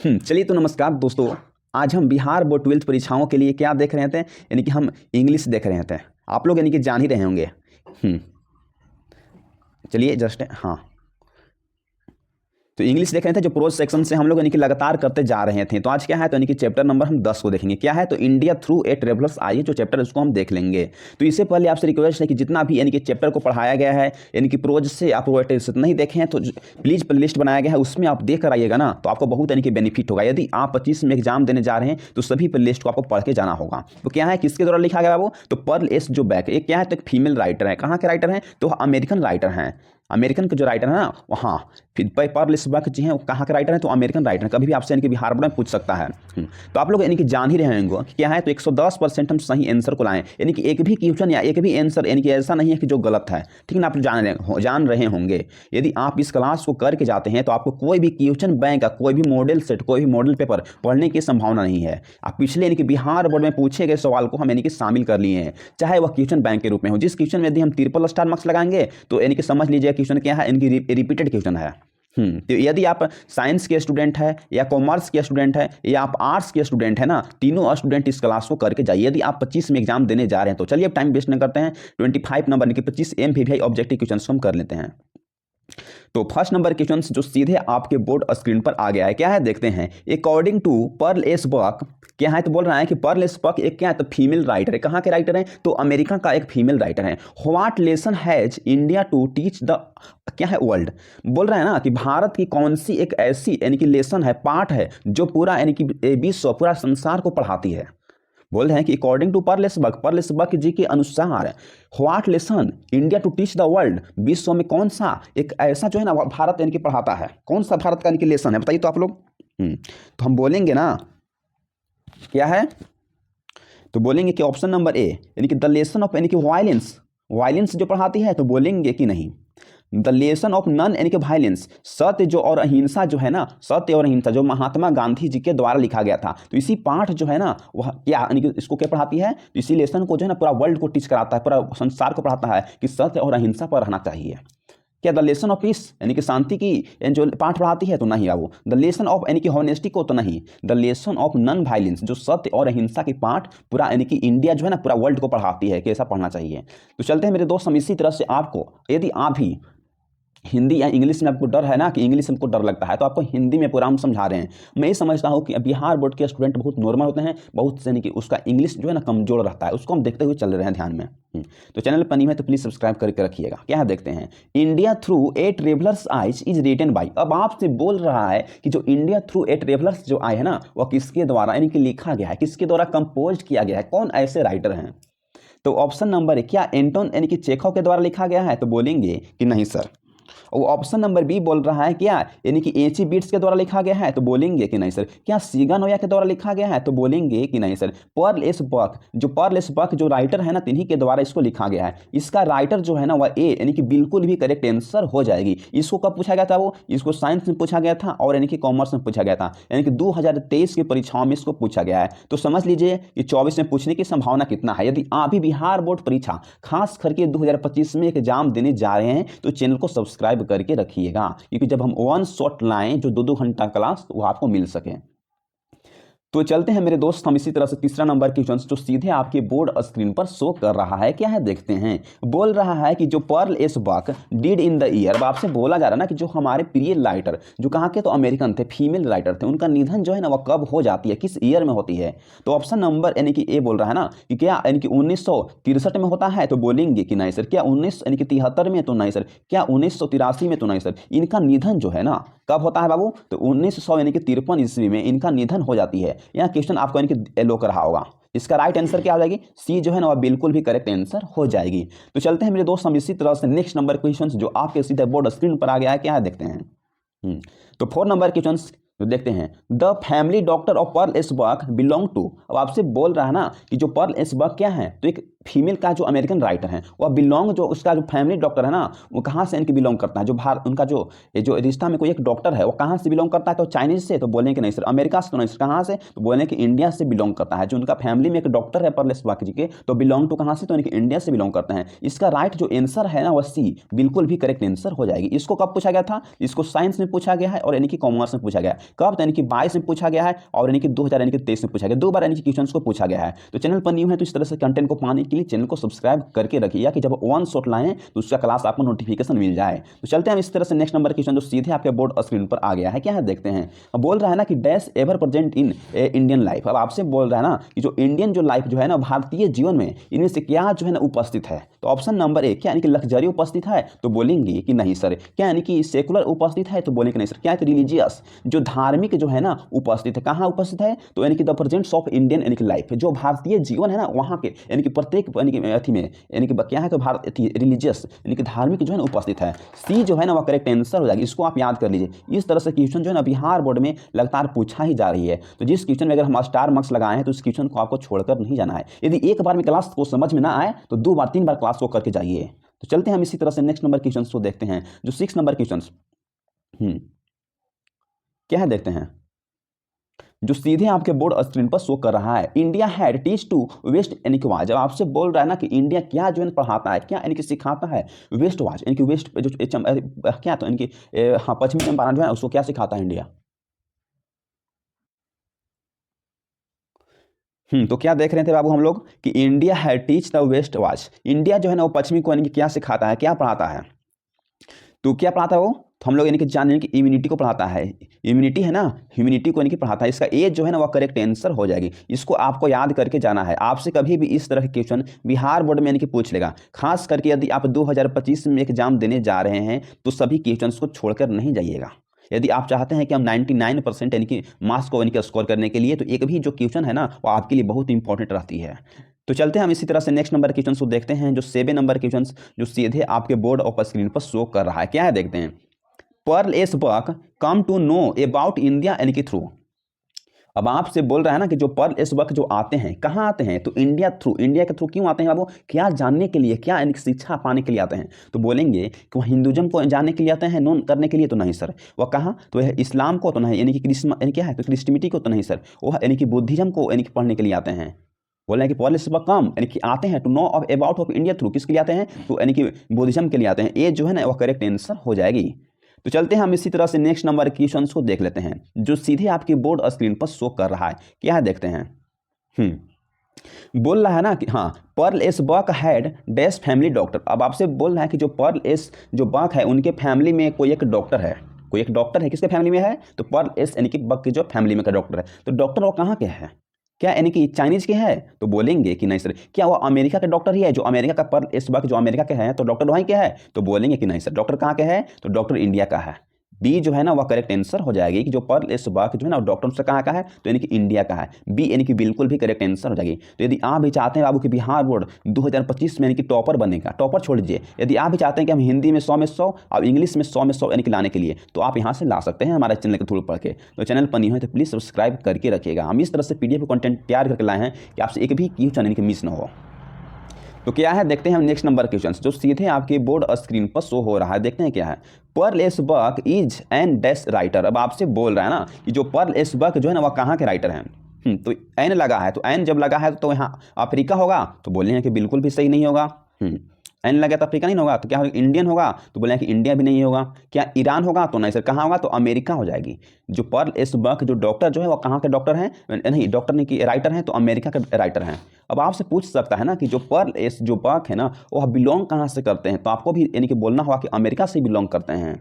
चलिए तो नमस्कार दोस्तों। आज हम बिहार बोर्ड 12th परीक्षाओं के लिए क्या देख रहे थे, यानी कि हम इंग्लिश देख रहे थे। आप लोग यानी कि जान ही रहे होंगे। चलिए जस्ट हाँ, तो इंग्लिश देख रहे थे जो प्रोज सेक्शन से हम लोग यानी कि लगातार करते जा रहे थे। तो आज क्या है, तो यानी कि चैप्टर नंबर हम 10 को देखेंगे। क्या है, तो इंडिया थ्रू ए ट्रेवलर्स आई जो चैप्टर उसको हम देख लेंगे। तो इससे पहले आपसे रिक्वेस्ट है कि जितना भी यानी कि चैप्टर को पढ़ाया गया है यानी कि प्रोज से आप से नहीं देखे हैं तो प्लीज़ प्लेलिस्ट बनाया गया है, उसमें आप देख कर आइएगा ना, तो आपको बहुत यानी कि बेनिफिट होगा। यदि आप 25 में एग्जाम देने जा रहे हैं तो सभी प्लेलिस्ट को आपको पढ़ के जाना होगा। तो क्या है, किसके द्वारा लिखा गया वो, तो पर्ल एस जो बैक, एक क्या है, तो एक फीमेल राइटर है। कहाँ के राइटर हैं, तो अमेरिकन राइटर हैं। अमेरिकन के जो राइटर है ना वहाँ, फिर पर्ल एस बैक जी हैं वो कहाँ के राइटर हैं, तो अमेरिकन राइटर हैं। कभी भी आपसे यानी कि बिहार बोर्ड में पूछ सकता है। तो आप लोग यानी कि जान ही रहे होंगे कि क्या है, तो 110% हम सही आंसर को लाएं, यानी कि एक भी क्वेश्चन या एक भी आंसर यानी कि ऐसा नहीं है कि जो गलत है। ठीक है ना, आप जान रहे होंगे। यदि आप इस क्लास को करके जाते हैं तो आपको कोई भी क्वेश्चन बैंक का कोई भी मॉडल सेट, कोई भी मॉडल पेपर पढ़ने की संभावना नहीं है। आप पिछले यानी कि बिहार बोर्ड में पूछे गए सवाल को हम यानी कि शामिल कर लिए हैं, चाहे वह क्वेश्चन बैंक के रूप में हो। जिस क्वेश्चन में यदि हम ट्रिपल स्टार मार्क्स लगाएंगे तो यानी कि समझ लीजिए क्वेश्चन क्या है, इनकी रिपीटेड क्वेश्चन है। तो यदि आप साइंस के स्टूडेंट है या कॉमर्स के स्टूडेंट है या आप आर्ट्स के स्टूडेंट है ना, तीनों स्टूडेंट इस क्लास को करके जाइए। यदि आप 25 में एग्जाम देने जा रहे हैं तो चलिए अब टाइम वेस्ट नहीं करते हैं। 25 नंबर यानी कि 25 MVVI ऑब्जेक्टिव क्वेश्चन हम कर लेते हैं। तो फर्स्ट नंबर क्वेश्चन जो सीधे आपके बोर्ड स्क्रीन पर आ गया है, क्या है देखते हैं। According to Pearl S Buck, क्या है, तो बोल रहा है कि पर्ल एस बक एक क्या है, तो फीमेल राइटर है। कहाँ के राइटर हैं, तो अमेरिका का एक फीमेल राइटर है। What lesson has India to teach the, क्या है, वर्ल्ड। बोल रहा है ना कि भारत की कौन सी एक ऐसी यानी कि लेसन है, पाठ है, जो पूरा यानी कि विश्व, पूरा संसार को पढ़ाती है। बोल रहे हैं कि according to Pearl S Buck ji के अनुसार what lesson India to teach the world, विश्व में कौन सा एक ऐसा जो है ना भारत यानी कि पढ़ाता है। कौन सा भारत का यानी कि लेसन है, बताइए तो आप लोग। तो हम बोलेंगे ना, क्या है, तो बोलेंगे कि ऑप्शन नंबर ए यानी कि द लेसन ऑफ यानी कि वायलेंस, वायलेंस जो पढ़ाती है, तो बोलेंगे कि नहीं द लेसन ऑफ नन यानी कि वायलेंस, सत्य जो और अहिंसा जो है ना, सत्य और अहिंसा जो महात्मा गांधी जी के द्वारा लिखा गया था। तो इसी पाठ जो है ना वह क्या यानी कि इसको क्या पढ़ाती है, तो इसी लेसन को जो है ना पूरा वर्ल्ड को टीच कराता है, पूरा संसार को पढ़ाता है कि सत्य और अहिंसा पर रहना चाहिए। क्या द लेसन ऑफ पीस यानी कि शांति की जो पाठ पढ़ाती है, तो नहीं है वो। द लेसन ऑफ यानी कि हॉनेस्टी को, तो नहीं। The lesson of non violence जो सत्य और अहिंसा की पाठ पूरा यानी कि इंडिया जो है ना पूरा वर्ल्ड को पढ़ाती है कि ऐसा पढ़ना चाहिए। तो चलते हैं मेरे दोस्त, हम इसी तरह से आपको, यदि आप भी हिंदी या इंग्लिश में आपको डर है ना कि इंग्लिश हमको डर लगता है, तो आपको हिंदी में पूरा हम समझा रहे हैं। मैं ये समझता हूँ कि बिहार बोर्ड के स्टूडेंट बहुत नॉर्मल होते हैं, बहुत यानी कि उसका इंग्लिश जो है ना कमजोर रहता है, उसको हम देखते हुए चल रहे हैं ध्यान में। तो चैनल पर नहीं है तो प्लीज़ सब्सक्राइब करके रखिएगा। क्या है देखते हैं, India through a traveller's eyes is written by. अब आपसे बोल रहा है कि जो इंडिया थ्रू ए ट्रेवलर्स जो आए है ना, वह किसके द्वारा यानी कि लिखा गया है, किसके द्वारा कंपोज किया गया है, कौन ऐसे राइटर हैं। तो ऑप्शन नंबर है, क्या एंटोन यानी कि चेखव के द्वारा लिखा गया है, तो बोलेंगे कि नहीं सर। और ऑप्शन नंबर बी बोल रहा है क्या यानी कि एची बीट्स के द्वारा लिखा गया है, तो बोलेंगे कि नहीं सर। क्या सीगा नोया के द्वारा लिखा गया है, तो बोलेंगे कि नहीं सर। पर्ल एस बक, जो पर्ल एस बक जो राइटर है ना, तिन्हीं के द्वारा इसको लिखा गया है। इसका राइटर जो है ना वह ए यानी कि बिल्कुल भी करेक्ट आंसर हो जाएगी। इसको कब पूछा गया था, वो इसको साइंस में पूछा गया था और यानी कि कॉमर्स में पूछा गया था, यानी कि 2023 की परीक्षाओं में इसको पूछा गया है। तो समझ लीजिए कि 24 में पूछने की संभावना कितना है। यदि आप भी बिहार बोर्ड परीक्षा खास करके 2025 में एग्जाम देने जा रहे हैं तो चैनल को सब्सक्राइब करके रखिएगा, क्योंकि जब हम वन शॉट लाएं जो 2-2 घंटा क्लास, वो आपको मिल सके। तो चलते हैं मेरे दोस्त, हम इसी तरह से तीसरा नंबर क्वेश्चन जो सीधे आपके बोर्ड स्क्रीन पर शो कर रहा है, क्या है देखते हैं। बोल रहा है कि जो Pearl S Buck did in the year, आपसे बोला जा रहा है ना कि जो हमारे प्रिय राइटर जो कहाँ के, तो अमेरिकन थे, फीमेल राइटर थे, उनका निधन जो है ना वह कब हो जाती है, किस ईयर में होती है। तो ऑप्शन नंबर यानी कि ए बोल रहा है ना कि क्या यानी कि 1963 में होता है, तो बोलेंगे कि नहीं सर। क्या 1973 में, तो नहीं सर। क्या 1983 में, तो नहीं सर। इनका निधन जो है ना कब होता है बाबू, तो 1900 यानी कि 53 ईस्वी में इनका निधन हो जाती है। यहाँ क्वेश्चन आपको यानी कि एलो कर रहा होगा, इसका राइट आंसर क्या हो जाएगी, सी जो है ना वह बिल्कुल भी करेक्ट आंसर हो जाएगी। तो चलते हैं मेरे दोस्त, हम इसी तरह से नेक्स्ट नंबर क्वेश्चन जो आपके सीधे बोर्ड स्क्रीन पर आ गया है, क्या है देखते हैं। तो 4 नंबर क्वेश्चन तो देखते हैं। The family doctor of Pearl S Buck belong to. अब आपसे बोल रहा है ना कि जो पर्ल एस बक क्या है, तो एक फीमेल का जो अमेरिकन राइटर है वह बिलोंग, जो उसका जो फैमिली डॉक्टर है ना वो कहाँ से इनकी बिलोंग करता है, जो भारत उनका जो ये जो रिश्ता में कोई एक डॉक्टर है वो कहाँ से बिलोंग करता है, तो चाइनीज से, तो बोलेंगे कि नहीं सर अमेरिका से, तो नहीं सर कहाँ से, तो बोलेंगे कि इंडिया से बिलोंग करता है। जो उनका फैमिली में एक डॉक्टर है पर्ल एस बक जी के, तो बिलोंग टू कहाँ से, तो इनके इंडिया से बिलोंग करते हैं। इसका राइट जो आंसर है ना वह सी बिल्कुल भी करेक्ट आंसर हो जाएगी। इसको कब पूछा गया था, इसको साइंस में पूछा गया है और यानी कि कॉमर्स में पूछा गया है। कब, यानी कि 22 में पूछा गया है और यानी कि 2023 में पूछा गया, 2 बार यानी कि क्वेश्चन को पूछा गया है। तो चैनल पर न्यू है तो इस तरह से कंटेंट को पाने के लिए चैनल को सब्सक्राइब करके रखिए कि जब वन शॉट लाएं तो उसका क्लास आपको नोटिफिकेशन मिल जाए। तो चलते हैं हम इस तरह से नेक्स्ट नंबर क्वेश्चन जो सीधे आपके बोर्ड स्क्रीन पर आ गया है, क्या है देखते हैं। अब बोल रहा है ना कि dash ever present in Indian life. अब आपसे बोल रहा है ना कि जो इंडियन जो लाइफ जो है ना भारतीय जीवन में इनमें से क्या जो है ना उपस्थित है। तो ऑप्शन नंबर 1 क्या यानी कि लग्जरी उपस्थित है, तो बोलेंगे कि नहीं सर। क्या यानी कि सेकुलर उपस्थित है, तो बोलेंगे कि नहीं सर। क्या है तो रिलीजियस जो धार्मिक जो है ना उपस्थित है, कहाँ उपस्थित है, तो यानी कि द प्रेजेंट्स ऑफ इंडियन यानी कि लाइफ जो भारतीय जीवन है ना वहाँ के यानी कि प्रत्येक यानी कि अथी में यानी कि क्या है तो भारत रिलीजियस यानी कि धार्मिक जो है ना उपस्थित है। सी जो है ना वह करेक्ट आंसर हो जाएगी। इसको आप याद कर लीजिए। इस तरह से क्वेश्चन जो है ना बिहार बोर्ड में लगातार पूछा ही जा रही है। तो जिस क्वेश्चन में अगर हम स्टार मार्क्स लगाए हैं तो इस क्वेश्चन को आपको छोड़कर नहीं जाना है। यदि एक बार में क्लास को समझ में ना आए तो 2 बार 3 बार क्लास को करके जाइए। तो चलते हैं हम इसी तरह से नेक्स्ट नंबर क्वेश्चन को देखते हैं जो 6 नंबर क्वेश्चन क्या है देखते हैं, जो सीधे आपके बोर्ड स्क्रीन पर शो कर रहा है। India had teach to west यानी कि वाच। जब आपसे बोल रहा है ना कि इंडिया क्या जो है पढ़ाता है, क्या यानी कि सिखाता है, वेस्ट वाच यानी कि वेस्ट जो क्या तो यानी कि हाँ पश्चिमी चंपारण जो है उसको क्या सिखाता है इंडिया। तो क्या देख रहे थे बाबू हम लोग कि इंडिया है teach the west watch. India जो है ना वो पश्चिमी को यानी कि क्या सिखाता है, क्या पढ़ाता है, तो क्या पढ़ाता है वो, तो हम लोग यानी कि जान कि इम्यूनिटी को पढ़ाता है। इम्यूनिटी है ना, ह्यूमिनिटी को यानी कि पढ़ाता है। इसका एज जो है ना वह करेक्ट आंसर हो जाएगी। इसको आपको याद करके जाना है। आपसे कभी भी इस तरह के क्वेश्चन बिहार बोर्ड में यानी कि पूछ लेगा। खास करके यदि आप 2025 में एग्जाम देने जा रहे हैं तो सभी क्वेश्चन को छोड़कर नहीं जाइएगा। यदि आप चाहते हैं कि हम 99% यानी कि मार्क्स को यानी कि स्कोर करने के लिए, तो एक भी जो क्वेश्चन है ना वो आपके लिए बहुत इंपॉर्टेंट रहती है। तो चलते हैं हम इसी तरह से नेक्स्ट नंबर क्वेश्चन को देखते हैं जो 7 नंबर क्वेश्चन जो सीधे आपके बोर्ड ऑफ स्क्रीन पर शो कर रहा है। क्या है देखते हैं, Pearl S Buck come to know about India यानी कि थ्रू। अब आपसे बोल रहा है ना कि जो पर्ल एस बक जो आते हैं कहाँ आते हैं, तो इंडिया थ्रू। इंडिया के थ्रू क्यों आते हैं बाबू, क्या जानने के लिए, क्या यानी कि शिक्षा पाने के लिए आते हैं। तो बोलेंगे कि वह हिंदुज्म को जानने के लिए आते हैं, नोन करने के लिए, तो नहीं सर। वह कहाँ, तो यह इस्लाम को तो नहीं, यानी कि क्रिस्म यानी क्या है तो क्रिस्टिमिटी को तो नहीं सर। वह यानी कि बुद्धिज्म को यानी कि पढ़ने के लिए आते हैं। बोल रहे हैं कि पर्ल एस बक कम यानी कि आते हैं to know of about of India through, किसके लिए आते हैं, तो यानी कि बुद्धिज्म के लिए आते हैं। ये जो है ना वह करेक्ट आंसर हो जाएगी। तो चलते हैं हम इसी तरह से नेक्स्ट नंबर क्वेश्चन को देख लेते हैं जो सीधे आपकी बोर्ड स्क्रीन पर शो कर रहा है। क्या है देखते हैं, बोल रहा है ना कि हाँ Pearl S Buck had dash family doctor. अब आपसे बोल रहा है कि जो पर्ल एस जो बक है उनके फैमिली में कोई एक डॉक्टर है। कोई एक डॉक्टर है, किसके फैमिली में है, तो पर्ल एस यानी कि बक की जो फैमिली में का डॉक्टर है। तो डॉक्टर वो कहाँ के है, क्या यानी कि चाइनीज के है, तो बोलेंगे कि नहीं सर। क्या वो अमेरिका के डॉक्टर ही है, जो अमेरिका का पर्ल एस बक जो अमेरिका के हैं तो डॉक्टर वहीं के है, तो बोलेंगे कि नहीं सर। डॉक्टर कहाँ के है, तो डॉक्टर इंडिया का है। बी जो है ना वह करेक्ट आंसर हो जाएगी कि जो पर्ल एस बक जो है ना डॉक्टर से कहाँ का है, तो यानी कि इंडिया का है। बी यानी कि बिल्कुल भी करेक्ट आंसर हो जाएगी। तो यदि आप भी चाहते हैं बाबू कि बिहार बोर्ड 2025 में यानी कि टॉपर बनेगा, टॉपर छोड़ दीजिए, यदि आप भी चाहते हैं कि हम हिंदी में 100 में 100 और इंग्लिश में 100 में 100 यानी कि लाने के लिए, तो आप यहाँ से ला सकते हैं हमारे चैनल के थ्रू पढ़ के। तो चैनल पर नहीं है तो प्लीज़ सब्सक्राइब करके रखिएगा। हम इस तरह से PDF कंटेंट तैयार करके लाए हैं कि आपसे एक भी क्वेश्चन यानी कि मिस ना हो। तो क्या है देखते हैं हम नेक्स्ट नंबर क्वेश्चन जो सीधे आपके बोर्ड स्क्रीन पर शो हो रहा है। देखते हैं क्या है, Pearl S Buck is an dash writer. अब आपसे बोल रहा है ना कि जो पर्ल एस बक जो है ना वह कहाँ के राइटर हैं। तो एन लगा है, तो एन जब लगा है तो यहाँ अफ्रीका होगा, तो बोले हैं कि बिल्कुल भी सही नहीं होगा। एन लगा तो अफ्रीका नहीं होगा, तो क्या होगा, इंडियन होगा, तो बोले कि इंडिया भी नहीं होगा। क्या ईरान होगा, तो नहीं सर। कहाँ होगा, तो अमेरिका हो जाएगी। जो पर्ल एस बक जो डॉक्टर जो है वो कहाँ के डॉक्टर हैं, नहीं डॉक्टर नहीं कि राइटर हैं, तो अमेरिका के राइटर हैं। अब आपसे पूछ सकता है ना कि जो पर्ल एस जो बक है ना वह बिलोंग कहाँ से करते हैं, तो आपको भी यानी कि बोलना होगा कि अमेरिका से बिलोंग करते हैं।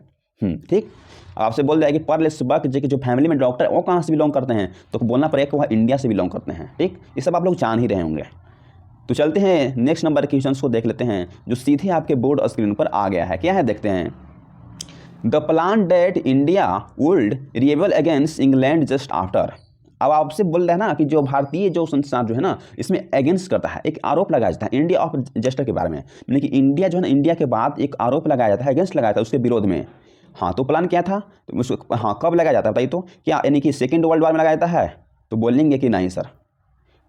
ठीक, आपसे बोल दिया कि पर्ल एस बक जो फैमिली में डॉक्टर वो कहाँ से बिलोंग करते हैं, तो बोलना पड़ेगा कि वह इंडिया से बिलोंग करते हैं। ठीक, ये सब आप लोग जान ही रहे होंगे। तो चलते हैं नेक्स्ट नंबर क्वेश्चन को देख लेते हैं जो सीधे आपके बोर्ड स्क्रीन पर आ गया है। क्या है देखते हैं, the plan that India would rebel against England just after. अब आपसे बोल रहे हैं ना कि जो भारतीय जो संसार जो है ना इसमें अगेंस्ट करता है, एक आरोप लगाया जाता है इंडिया ऑफ जस्टर के बारे में, यानी कि इंडिया जो है ना इंडिया के बाद एक आरोप लगाया जाता है, अगेंस्ट लगाया था उसके विरोध में। हाँ, तो प्लान क्या था, तो उसको हाँ कब लगाया जाता है बताइए, तो क्या यानी कि सेकेंड वर्ल्ड वार में लगाया जाता है, तो बोलेंगे कि नहीं सर।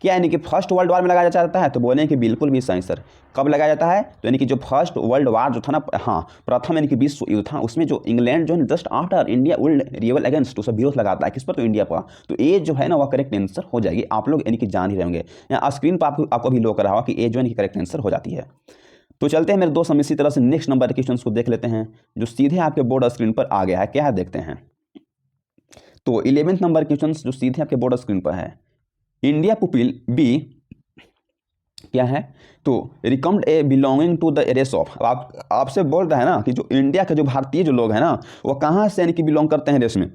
क्या यानी कि फर्स्ट वर्ल्ड वार में लगाया जाता है, तो बोलें कि बिल्कुल भी सही सर। कब लगाया जाता है, तो यानी कि जो फर्स्ट वर्ल्ड वार जो था ना, हाँ प्रथम यानी कि विश्व युद्ध था, उसमें जो इंग्लैंड जो है just after India would rebel against, उसे विरोध लगाता है किस पर, तो इंडिया पर। तो ए जो है ना वह करेक्ट आंसर हो जाएगी। आप लोग यानी कि जान ही रहेंगे, यहाँ स्क्रीन पर आपको भी लो कर रहा होगा कि ए जो है करेक्ट आंसर हो जाती है। तो चलते हैं मेरे दोस्त, हम इसी तरह से नेक्स्ट नंबर के क्वेश्चन को देख लेते हैं जो सीधे आपके बोर्ड स्क्रीन पर आ गया है। क्या है देखते हैं। तो 11वें नंबर क्वेश्चन जो सीधे आपके बोर्ड स्क्रीन पर है, इंडिया पुपिल बी क्या है, तो recommend a belonging to the race of. आपसे बोल रहा है ना कि जो इंडिया के जो भारतीय जो लोग हैं ना, वो कहाँ से यानी कि बिलोंग करते हैं रेस में।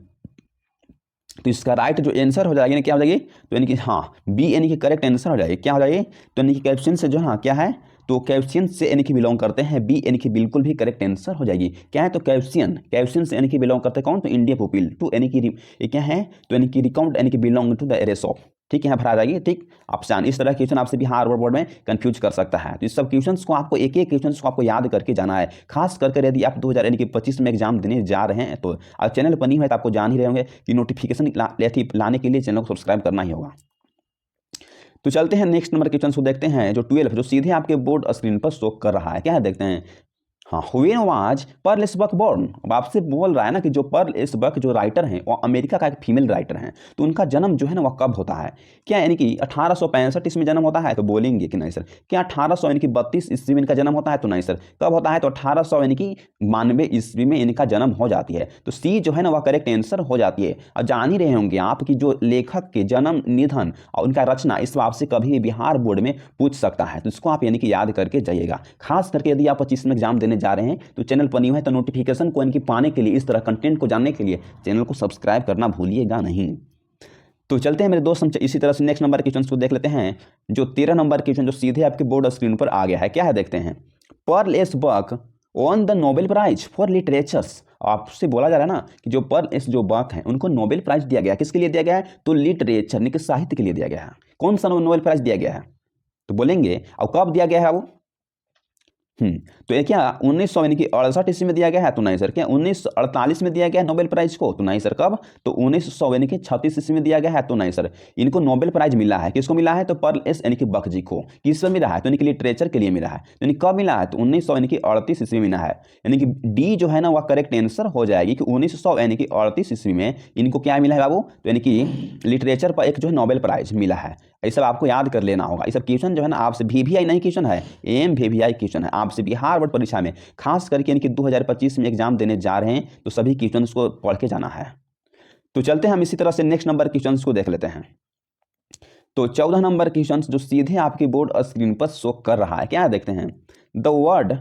तो इसका राइट जो आंसर हो जाएगी ना, क्या हो जाएगी, तो यानी कि हाँ बी यानी कि करेक्ट आंसर हो जाएगी। क्या हो जाएगी, तो यानी कि कैप्शन से जो हाँ क्या है, तो कैप्शियन से यानी कि बिलोंग करते हैं, बी यानी कि बिल्कुल भी करेक्ट आंसर हो जाएगी। क्या है, तो कैप्शियन से यानी कि बिलोंग करते हैं कौन, तो इंडिया पुपिल। टू यानी कि ये क्या है, तो यानी कि रिकाउंट यानी कि belong to the race of. ठीक है, यहाँ भरा जाएगी। ठीक, ऑप्शन इस तरह क्वेश्चन आपसे बिहार बोर्ड में कंफ्यूज कर सकता है। तो इस सब क्वेश्चंस को आपको एक क्वेश्चन को आपको याद करके जाना है। खास करके यदि आप 2025 में एग्जाम देने जा रहे हैं, तो चैनल पर नहीं है तो आपको जान ही रहे होंगे कि नोटिफिकेशन लाने के लिए चैनल को सब्सक्राइब करना ही होगा। तो चलते हैं नेक्स्ट नंबर क्वेश्चन को देखते हैं, जो 12 जो सीधे आपके बोर्ड स्क्रीन पर शो कर रहा है। क्या है देखते हैं। हाँ, व्हेन वाज पर्ल एलिसबर्ग बोर्न। अब आपसे बोल रहा है ना कि जो पर्ल एलिसबर्ग जो राइटर हैं, वो अमेरिका का एक फीमेल राइटर हैं, तो उनका जन्म जो है ना वह कब होता है। क्या यानी कि 1865 इसमें जन्म होता है, तो बोलेंगे कि नहीं सर। क्या 1800 यानी कि 32 ईस्वी में इनका जन्म होता है, तो नहीं सर। कब होता है, तो 1800 यानी कि 92 ईस्वी में इनका जन्म हो जाती है। तो सी जो है ना वह करेक्ट आंसर हो जाती है। और जान ही रहे होंगे आप कि जो लेखक के जन्म, निधन और उनका रचना, इस आपसे कभी भी बिहार बोर्ड में पूछ सकता है। तो इसको आप यानी कि याद करके जाइएगा। खास करके यदि आप 25 में एग्जाम देने जा रहे हैं, तो चैनल पर न्यू है तो नोटिफिकेशन को इनकी पाने के लिए, इस तरह कंटेंट को जानने के लिए चैनल को सब्सक्राइब करना भूलिएगा नहीं। तो चलते हैं मेरे दोस्त, हम इसी तरह से नेक्स्ट नंबर क्वेश्चन को देख लेते हैं, जो 13 नंबर क्वेश्चन जो सीधे आपके बोर्ड स्क्रीन पर आ गया है। क्या है देखते हैं। Pearl Elisberg on the Nobel prize for literatures. आपसे बोला जा रहा है ना कि जो पर्ल एलिसबर्ग हैं, उनको नोबेल प्राइज दिया गया है। किसके लिए दिया गया है, तो लिटरेचर यानी कि साहित्य के लिए दिया गया है। कौन सा नोबेल प्राइज दिया गया है, तो बोलेंगे और कब दिया गया है वो। तो ये क्या 1900 यानी कि 68 ईस्वी में दिया गया है, तो नहीं सर। क्या 1948 में दिया गया है नोबेल प्राइज को, तो नहीं सर। कब, तो 1900 यानी कि 36 ईस्वी में दिया गया है, तो नहीं सर। इनको नोबेल प्राइज मिला है, किसको मिला है, तो पर्ल एस यानी कि बक जी को। किस पर मिला है, तो यानी कि लिटरेचर के लिए मिला है। यानी कब मिला है, तो 1900 यानी कि 38 ईस्वी में मिला है। यानी कि डी जो है ना वह करेक्ट आंसर हो जाएगी कि 1900 यानी कि 38 ईस्वी में इनको क्या मिला है बाबू, तो यानी कि लिटरेचर पर एक जो है नोबेल प्राइज मिला है। ये सब आपको याद कर लेना होगा। ये सब क्वेश्चन जो है ना आपसे VVI नहीं क्वेश्चन है, AMVVI क्वेश्चन है। आपसे बिहार बोर्ड परीक्षा में खास करके यानी कि 2025 में एग्जाम देने जा रहे हैं, तो सभी क्वेश्चन को पढ़ के जाना है। तो चलते हैं हम इसी तरह से नेक्स्ट नंबर क्वेश्चन को देख लेते हैं। तो 14 नंबर क्वेश्चन जो सीधे आपके बोर्ड स्क्रीन पर शो कर रहा है। क्या है देखते हैं। The word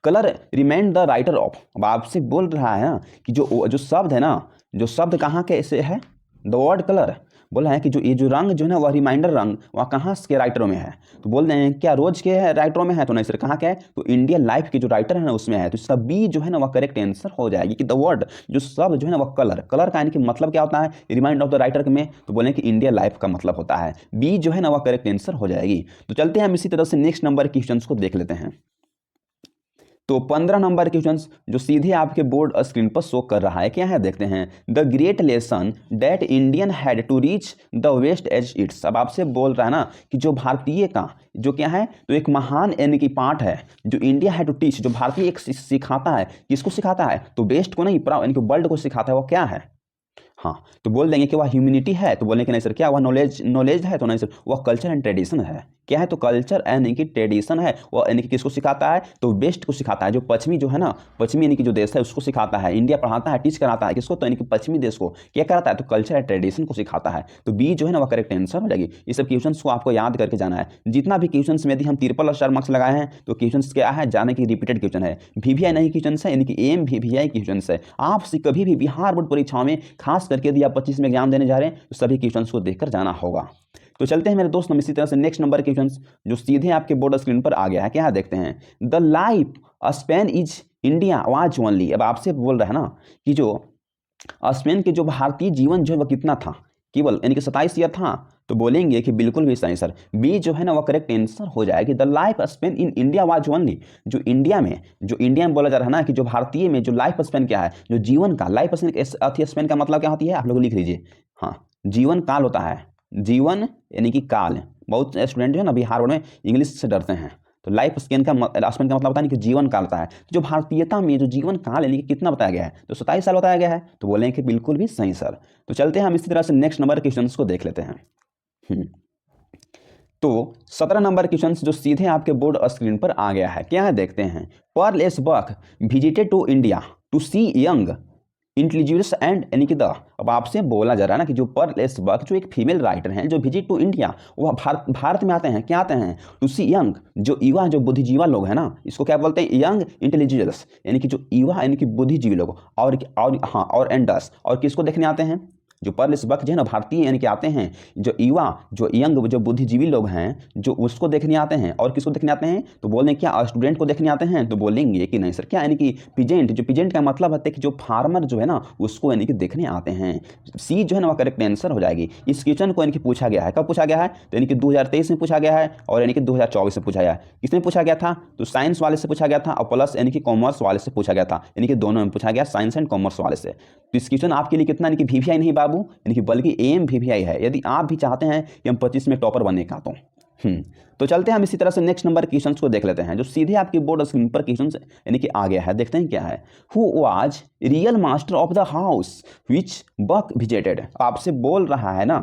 colour remained the writer of. अब आपसे बोल रहा है ना कि जो शब्द है ना, जो शब्द कहाँ के ऐसे है, द वर्ड कलर बोला है कि जो ये जो रंग जो है ना वह रिमाइंडर रंग वह कहाँ के राइटरों में है, तो बोल रहे हैं क्या रोज के राइटरों में है, तो नहीं सर। कहाँ का है, तो इंडिया लाइफ के जो राइटर है ना उसमें है। तो इसका बी जो है ना वह करेक्ट आंसर हो जाएगी कि द वर्ड जो शब्द जो है ना वह कलर का यानी कि मतलब क्या होता है, रिमाइंड ऑफ द राइटर में, तो बोले कि इंडिया लाइफ का मतलब होता है। बी जो है ना वह करेक्ट आंसर हो जाएगी। तो चलते हैं हम इसी तरह से नेक्स्ट नंबर क्वेश्चन को देख लेते हैं। तो 15 नंबर क्वेश्चन जो सीधे आपके बोर्ड स्क्रीन पर शो कर रहा है। क्या है देखते हैं। The great lesson that Indian had to reach the west as it's. अब आपसे बोल रहा है ना कि जो भारतीय का जो क्या है, तो एक महान यानी कि पाठ है जो इंडिया हैड टू टीच, जो भारतीय एक सिखाता है। किसको सिखाता है, तो वेस्ट को नहीं, यानी कि वर्ल्ड को सिखाता है। वो क्या है, हाँ तो बोल देंगे कि वह ह्यूमैनिटी है, तो बोलेंगे नहीं सर। क्या वह नॉलेज है, तो नहीं सर। वह कल्चर एंड ट्रेडिशन है। क्या है, तो कल्चर यानी कि ट्रेडिशन है। वह यानी कि किसको सिखाता है, तो वेस्ट को सिखाता है। जो पश्चिमी जो है ना, पश्चिमी यानी कि जो देश है उसको सिखाता है। इंडिया पढ़ाता है, टीच कराता है किसको, तो यानी कि पश्चिमी देश को क्या कराता है, तो कल्चर एंड ट्रेडिशन को सिखाता है। तो बी जो है ना वह करेक्ट आंसर हो जाएगी। ये सब क्वेश्चन को आपको याद करके जाना है। जितना भी क्वेश्चन में यदि हम 3+ मार्क्स लगाए हैं, तो क्वेश्चन क्या है, जाने की रिपीटेड क्वेश्चन है। VVI नहीं क्वेश्चन है, यानी कि AMVVI क्वेश्चन है। आपसे कभी भी बिहार बोर्ड परीक्षाओं में खास करके यदि आप 25 में एग्जाम देने जा रहे हैं, तो सभी क्वेश्चन को देखकर जाना होगा। तो चलते हैं मेरे दोस्त, हम इसी तरह से नेक्स्ट नंबर क्वेश्चन जो सीधे आपके बोर्ड स्क्रीन पर आ गया है। क्या है देखते हैं। The life span is India was only. अब आपसे बोल रहा है ना कि जो स्पेन के जो भारतीय जीवन जो है वह कितना था, केवल यानी कि 27 ईयर था, तो बोलेंगे कि बिल्कुल भी सही सर। बी जो है ना वह करेक्ट आंसर हो जाएगी। The life span in India was only. जो इंडिया में बोला जा रहा है ना कि जो भारतीय में जो लाइफ स्पेन क्या है, जो जीवन का लाइफ स्पेन का मतलब क्या होती है, आप लोग लिख लीजिए। हाँ, जीवन काल होता है। जीवन यानी कि काल। बहुत स्टूडेंट जो है ना बिहार बोर्ड में इंग्लिश से डरते हैं, तो लाइफ स्पेन का मतलब होता है कि जीवन काल होता है। जो भारतीयता में जो जीवन काल यानी कि कितना बताया गया है, तो 27 साल बताया गया है, तो बोलेंगे कि बिल्कुल भी सही सर। तो चलते हैं हम इसी तरह से नेक्स्ट नंबर के क्वेश्चन को देख लेते हैं। तो 17 नंबर क्वेश्चन जो सीधे आपके बोर्ड स्क्रीन पर आ गया है, क्या है देखते हैं। Pearl S Buck visited to India to see young intelligence and यानी कि द, अब आपसे बोला जा रहा है ना कि जो पर्ल एस बक जो एक फीमेल राइटर हैं जो विजिट टू इंडिया, वो भारत में आते हैं, क्या आते हैं, टू सी यंग, जो युवा जो बुद्धिजीवा लोग हैं ना, इसको क्या बोलते हैं, यंग इंटेलिजेंस यानी कि जो युवा यानी कि बुद्धिजीवी लोग, और एंडस, और किसको देखने आते हैं, जो पर्ल एस बक जो है ना भारतीय यानी कि आते हैं, जो युवा जो यंग जो बुद्धिजीवी लोग हैं जो उसको देखने आते हैं, और किसको देखने आते हैं, तो बोलेंगे क्या स्टूडेंट को देखने आते हैं, तो बोलेंगे कि नहीं सर, क्या यानी कि पिजेंट, जो पिजेंट का मतलब होता है कि जो फार्मर जो है ना उसको यानी कि देखने आते हैं। सी जो है ना वह करेक्ट आंसर हो जाएगी। इस क्वेश्चन को यानी कि पूछा गया है, कब पूछा गया है, तो यानी कि 2023 में पूछा गया है, और यानी कि 2024 में पूछा गया है। किसमें पूछा गया था, तो साइंस वाले से पूछा गया था, और प्लस यानी कि कॉमर्स वाले से पूछा गया था, यानी कि दोनों में पूछा गया, साइंस एंड कॉमर्स वाले से। तो इस क्वेश्चन आपके लिए कितना यानी कि VVI नहीं बाबू, यानी कि बल्कि एम VVI है, यदि आप भी चाहते हैं कि हम 25 में टॉपर बनने का। तो चलते हैं हम इसी तरह से नेक्स्ट नंबर क्वेश्चन को देख लेते हैं, जो सीधे आपकी बोर्ड स्क्रीन पर क्वेश्चन यानी कि आ गया है। देखते हैं क्या है। Who was real master of the house which Buck visited, आपसे बोल रहा है ना,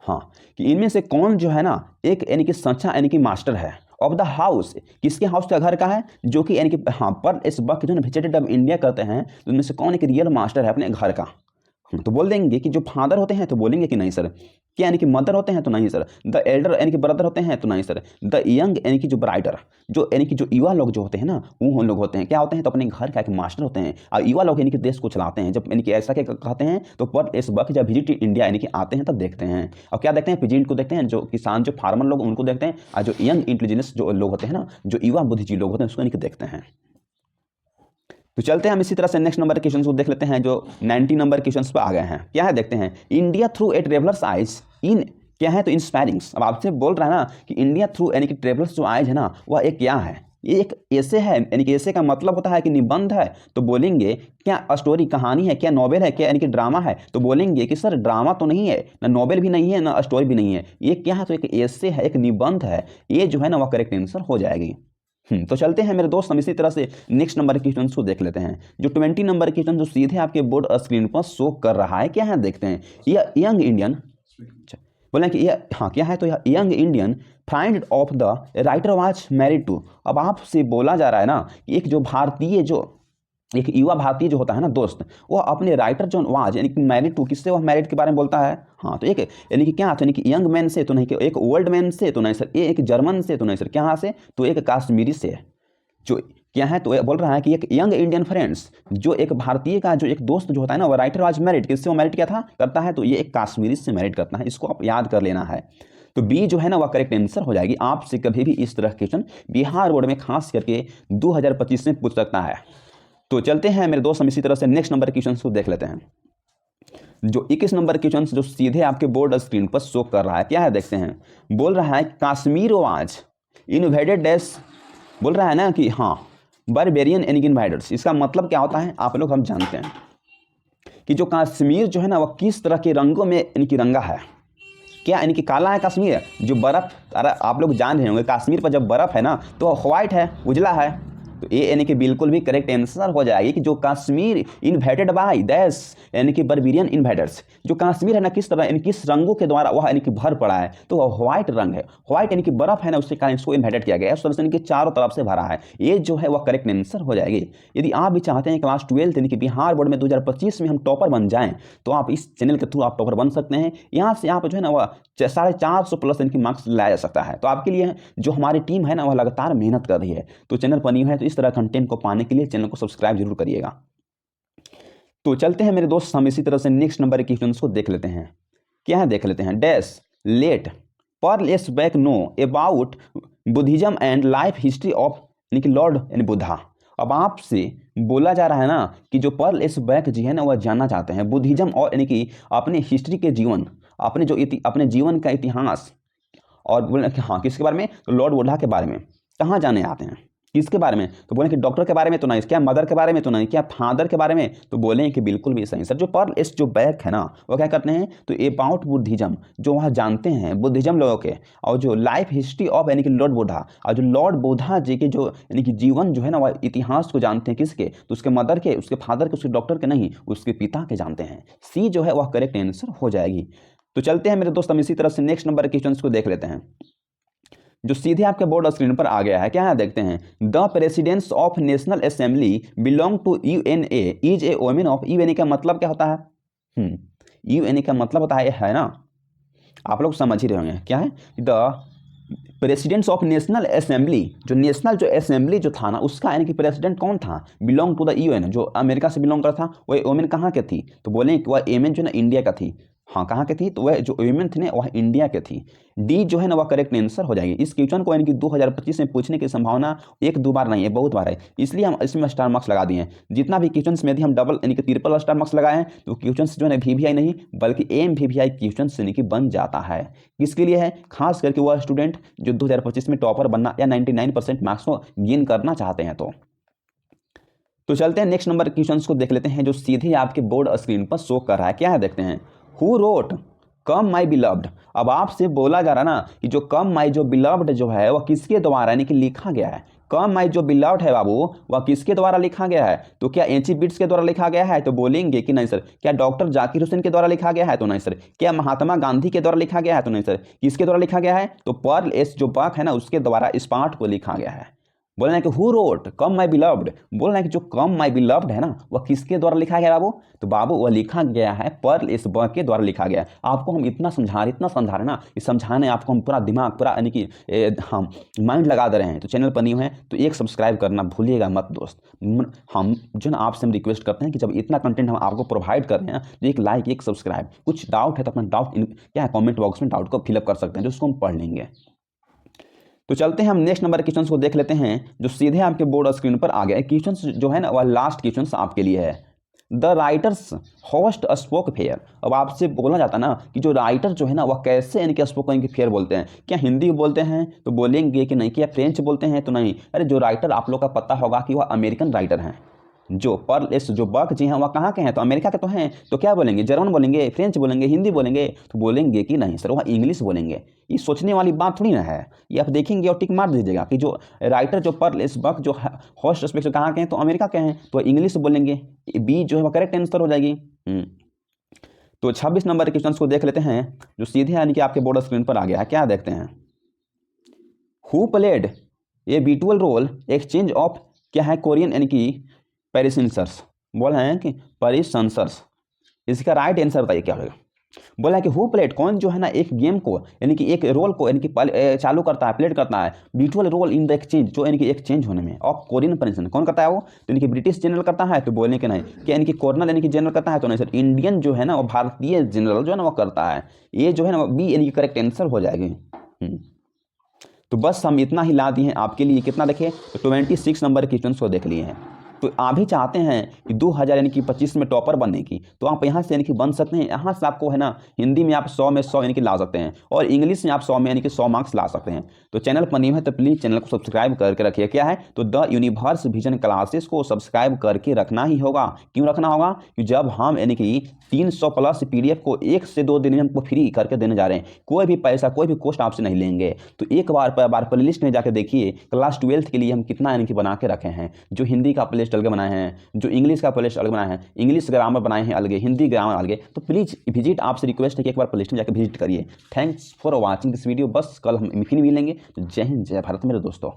हाँ, कि इनमें से कौन जो है ना एक यानी कि सच्चा यानी कि मास्टर है ऑफ द हाउस, किसके हाउस का, घर का है, जो कि यानी कि हाँ पर्ल एस बक जो है विजिटेड ऑफ इंडिया करते हैं, तो उनमें से कौन एक रियल मास्टर है अपने घर का। तो बोल देंगे कि जो फादर होते हैं, तो बोलेंगे कि नहीं सर, क्या यानी कि मदर होते हैं, तो नहीं सर, द एल्डर यानी कि ब्रदर होते हैं, तो नहीं सर, द यंग यानी कि जो ब्राइडर, जो यानी कि जो युवा लोग जो होते हैं ना वो लोग होते हैं, क्या होते हैं, तो अपने घर का एक मास्टर होते हैं, और युवा लोग यानी कि देश को चलाते हैं। जब यानी कि ऐसा क्या कहते हैं, तो पर्ल एस बक जब विजिट इंडिया यानी कि आते हैं तब देखते हैं, और क्या देखते हैं, पिजेंट को देखते हैं, जो किसान जो फार्मर लोग उनको देखते हैं, और जो यंग इंटेलिजेंस जो लोग होते हैं ना, जो युवा बुद्धिजीवी लोग होते हैं उसको यानी कि देखते हैं। तो चलते हैं हम इसी तरह से नेक्स्ट नंबर क्वेश्चन को देख लेते हैं, जो 90 नंबर क्वेश्चन पर आ गए हैं। क्या है देखते हैं। India through a traveller's eyes in, क्या है, तो इंस्पायरिंग्स। अब आपसे बोल रहा है ना कि इंडिया थ्रू यानी कि ट्रेवलर्स जो आइज है ना वह एक क्या है, ये एक ऐसे है, यानी कि ऐसे का मतलब होता है कि निबंध है, तो बोलेंगे क्या स्टोरी, कहानी है, क्या नॉवेल है, क्या यानी कि ड्रामा है, तो बोलेंगे कि सर ड्रामा तो नहीं है, ना नॉवेल भी नहीं है, ना स्टोरी भी नहीं है, ये क्या है, तो एक ऐसे है, एक निबंध है, ये जो है ना वह करेक्ट आंसर हो जाएगी। तो चलते हैं मेरे दोस्त हम इसी तरह से नेक्स्ट नंबर के क्वेश्चन को देख लेते हैं, जो 20 नंबर के क्वेश्चन जो सीधे आपके बोर्ड स्क्रीन पर शो कर रहा है। क्या है देखते हैं। यह यंग इंडियन, बोले कि यह हाँ क्या है, तो यह young Indian find of the writer was married to. अब आपसे बोला जा रहा है ना कि एक जो भारतीय जो एक युवा भारतीय जो होता है ना दोस्त, वो अपने राइटर जो वाज यानी कि मैरिड टू, किससे वह मैरिड के बारे में बोलता है, हाँ, तो एक यानी कि क्या, यानी कि यंग मैन से, तो नहीं कि एक ओल्ड मैन से, तो नहीं सर, एक जर्मन से, तो नहीं सर, क्या से, तो एक काश्मीरी से, जो क्या है, तो बोल रहा है कि एक यंग इंडियन फ्रेंड्स, जो एक भारतीय का जो एक दोस्त जो होता है ना, वो राइटर वाज मैरिड, किससे वो मैरिड किया था करता है, तो ये एक काश्मीरी से मैरिड करता है। इसको आप याद कर लेना है। तो बी जो है ना वह करेक्ट आंसर हो जाएगी। आपसे कभी भी इस तरह क्वेश्चन बिहार बोर्ड में खास करके 2025 में पूछ सकता है। तो चलते हैं मेरे दोस्त हम इसी तरह से नेक्स्ट नंबर क्वेश्चन को देख लेते हैं, जो 21 नंबर क्वेश्चन जो सीधे आपके बोर्ड स्क्रीन पर शो कर रहा है। क्या है देखते हैं। बोल रहा है काश्मीर वाज इन्वेडेड डैश, बोल रहा है ना कि हाँ बारबेरियन यानी कि इन्वाइडर्स। इसका मतलब क्या होता है आप लोग हम जानते हैं कि जो कश्मीर जो है ना वह किस तरह के रंगों में यानी कि रंगा है। क्या यानी कि काला है कश्मीर, जो बर्फ़, अरे आप लोग जान रहे होंगे कश्मीर पर जब बर्फ़ है ना तो व्हाइट है, उजला है, तो ये यानी कि बिल्कुल भी करेक्ट आंसर हो जाएगी कि जो कश्मीर इन्वेटेड बाय दैस यानी कि बारबेरियन इन्वेडर्स, जो कश्मीर है ना किस तरह यानी किस रंगों के द्वारा वह यानी कि भर पड़ा है, तो वह व्हाइट रंग है, व्हाइट यानी कि बर्फ है ना उसके कारण इसको इन्वेटेड किया गया है, उस तरह से यानी कि चारों तरफ से भरा है, ये जो है वह करेक्ट आंसर हो जाएगी। यदि आप भी चाहते हैं क्लास 12 यानी कि बिहार बोर्ड में 2025 में हम टॉपर बन जाएँ, तो आप इस चैनल के थ्रू आप टॉपर बन सकते हैं। यहाँ से आप जो है ना वह 450+ यानी कि मार्क्स लाया जा सकता है। तो आपके लिए जो हमारी टीम है ना वह लगातार मेहनत कर रही है, तो चैनल पर न्यू है तो इस तरह कंटेंट को पाने के लिए चैनल को सब्सक्राइब जरूर करिएगा। तो चलते हैं मेरे दोस्त हम इसी तरह से नेक्स्ट नंबर के क्वेश्चन को देख लेते हैं। क्या है देख लेते हैं। Dash let Pearl S Buck know about Buddhism and life history of यानी कि लॉर्ड यानी बुद्धा। अब आपसे बोला जा रहा है ना कि जो पर्ल एस बक जी है ना वह जानना चाहते हैं बुद्धिज्म और यानी कि अपने हिस्ट्री के जीवन, अपने जो अपने जीवन का इतिहास, और बोले कि हाँ किसके बारे में, तो लॉर्ड बुद्धा के बारे में कहाँ जाने आते हैं। किसके बारे में? तो बोलें कि डॉक्टर के बारे में तो नहीं, क्या मदर के बारे में तो नहीं, क्या फादर के बारे में? तो बोलें कि बिल्कुल भी सही सर। जो पर्ल एस जो बैक है ना, वो क्या करते हैं, तो अबाउट बुद्धिज्म, जो वहाँ जानते हैं बुद्धिज्म लोगों के, और जो लाइफ हिस्ट्री ऑफ यानी कि लॉर्ड बुद्धा, और जो लॉर्ड बुद्धा जी के जो यानी कि जीवन जो है ना, वह इतिहास को जानते हैं। किसके? तो उसके मदर के, उसके फादर के, उसके डॉक्टर के नहीं, उसके पिता के जानते हैं। सी जो है वह करेक्ट आंसर हो जाएगी। तो चलते हैं मेरे दोस्त, हम इसी तरह से नेक्स्ट नंबर के क्वेश्चन को देख लेते हैं, जो सीधे आपके बोर्ड स्क्रीन पर आ गया है। क्या है देखते हैं, the presidents of national assembly belong to UNA is a women of. UNA का मतलब क्या होता है? यूएनए का मतलब होता है ना, आप लोग समझ ही रहे होंगे क्या है। The presidents of national assembly, जो नेशनल जो असेंबली जो था ना, उसका यानी कि प्रेसिडेंट कौन था? बिलोंग टू द यूएन, जो अमेरिका से बिलोंग करता था। वह वोमेन कहाँ के थी? तो बोले कि वह वोमेन जो है ना इंडिया का थी। हाँ, कहाँ के थी? तो वह जो वोमेन थी ना, वह इंडिया के थी। डी जो है ना, वह करेक्ट आंसर हो जाएगी। इस क्वेश्चन को यानी कि 2025 में पूछने की संभावना एक दो बार नहीं है, बहुत बार है, इसलिए हम इसमें स्टार मार्क्स लगा दिए हैं। जितना भी क्वेश्चन में यदि हम डबल यानी कि ट्रिपल स्टार मार्क्स लगाए हैं, तो क्वेश्चन जो है VVI नहीं बल्कि MVVI क्वेश्चन यानी कि बन जाता है। किसके लिए है? खास करके वह स्टूडेंट जो 2025 में टॉपर बनना या 99% मार्क्स को गेन करना चाहते हैं। तो चलते हैं नेक्स्ट नंबर क्वेश्चन को देख लेते हैं, जो सीधे आपके बोर्ड स्क्रीन पर शो कर रहा है। क्या है देखते हैं, who wrote come my beloved. अब आपसे बोला जा रहा है ना कि जो कम माई जो बिलव्ड जो है वह किसके द्वारा यानी कि लिखा गया है। कम माई जो बिलव्ड है बाबू, वह किसके द्वारा लिखा गया है? तो क्या एंची बिट्स के द्वारा लिखा गया है? तो बोलेंगे कि नहीं सर। क्या डॉक्टर जाकिर हुसैन के द्वारा लिखा गया है? तो नहीं सर। क्या महात्मा गांधी के द्वारा लिखा गया है? तो नहीं सर। किसके द्वारा लिखा गया है? तो पर्ल एस जो बक है ना, उसके द्वारा इस पाठ को लिखा गया है। बोल रहे हैं कि who wrote come my beloved, बोल रहे हैं कि जो कम माई बिलव्ड है ना, वह किसके द्वारा लिखा गया बाबू? तो बाबू वह लिखा गया है पर्ल एस बक के द्वारा लिखा गया है। आपको हम इतना समझा रहे ना, इस समझाने आपको हम पूरा दिमाग पूरा यानी कि हम माइंड लगा दे रहे हैं। तो चैनल पर न्यू है तो एक सब्सक्राइब करना भूलिएगा मत दोस्त। हम जो ना आपसे हम रिक्वेस्ट करते हैं कि जब इतना कंटेंट हम आपको प्रोवाइड कर रहे हैं, तो एक लाइक एक सब्सक्राइब। कुछ डाउट है तो अपना डाउट क्या है कॉमेंट बॉक्स में डाउट को फिलअप कर सकते हैं, जो उसको हम पढ़ लेंगे। तो चलते हैं हम नेक्स्ट नंबर क्वेश्चन को देख लेते हैं, जो सीधे आपके बोर्ड स्क्रीन पर आ गया है। क्वेश्चन जो है ना, वह लास्ट क्वेश्चन आपके लिए है। The writers host spoke fair. अब आपसे बोला जाता ना कि जो राइटर जो है ना, वह कैसे यानी कि स्पोकन फेयर बोलते हैं। क्या हिंदी बोलते हैं? तो बोलेंगे कि नहीं। क्या फ्रेंच बोलते हैं? तो नहीं। अरे जो राइटर आप लोग का पता होगा कि वह अमेरिकन राइटर हैं। जो पर्ल एस जो बक जी हैं वह कहाँ के हैं? तो अमेरिका के तो हैं। तो क्या बोलेंगे? जर्मन बोलेंगे, फ्रेंच बोलेंगे, हिंदी बोलेंगे? तो बोलेंगे कि नहीं सर, वह इंग्लिश बोलेंगे। ये सोचने वाली बात थोड़ी ना है, ये आप देखेंगे और टिक मार दीजिएगा कि जो राइटर जो पर्ल एस बक जो होस्ट स्पेक्स कहाँ के हैं? तो अमेरिका के हैं, तो इंग्लिश बोलेंगे। बी जो है वह करेक्ट आंसर हो जाएगी। तो 26 नंबर के क्वेश्चन को देख लेते हैं, जो सीधे यानी कि आपके बोर्ड स्क्रीन पर आ गया है। क्या देखते हैं, who played a visual role exchange of क्या है कोरियन यानी कि पेरिसेंसर्स। बोला है कि पेरिसेंसर्स, इसका राइट आंसर बताइए क्या होगा। बोला है कि हु प्लेड, कौन जो है ना एक गेम को यानी कि एक रोल को यानी कि चालू करता है, प्लेड करता है visual role in the exchange, जो यानी कि एक्सचेंज होने में ऑफ कोरियन पेरिसेंसर। कौन करता है वो? तो यानी कि ब्रिटिश जनरल करता है। तो बोलने के नहीं। क्या यानी कि कॉर्नल यानी कि जनरल करता है? तो नहीं सर। इंडियन जो है ना, वो भारतीय जनरल जो है ना वो करता है। ये जो है ना बी यानी कि करेक्ट आंसर हो जाएगी। तो बस हम इतना ही ला दिए हैं आपके लिए। कितना देखें, तो 26 नंबर के क्वेश्चन को देख लिए हैं। तो आप भी चाहते हैं कि 2000 यानी कि 25 में टॉपर बनने की, तो आप यहाँ से यानी कि बन सकते हैं। यहाँ से आपको है ना हिंदी में आप 100 में 100 यानी कि ला सकते हैं, और इंग्लिश में आप 100 में यानी कि 100 मार्क्स ला सकते हैं। तो चैनल पर न्यू है तो प्लीज़ चैनल को सब्सक्राइब करके रखिए। क्या है, तो द यूनिवर्स विजन क्लासेस को सब्सक्राइब करके रखना ही होगा। क्यों रखना होगा? कि जब हम यानी कि 300 प्लस PDF को 1 से 2 दिन में हमको फ्री करके देने जा रहे हैं, कोई भी पैसा कोई भी कॉस्ट आपसे नहीं लेंगे। तो एक बार प्ले लिस्ट में जाकर देखिए, क्लास 12th के लिए हम कितना यानी कि बना के रखे हैं। जो हिंदी का प्ले लिस्ट अलग बनाए हैं, जो इंग्लिश का प्ले लिस्ट अलग बनाए हैं, इंग्लिश ग्रामर बनाए हैं अलग, हिंदी ग्रामर अलग। तो प्लीज़ विजिट, आपसे रिक्वेस्ट है कि एक बार प्ले लिस्ट में जाकर विजिट करिए। Thanks for watching this video. बस कल हम फिर मिलेंगे। तो जय हिंद जय भारत मेरे दोस्तों।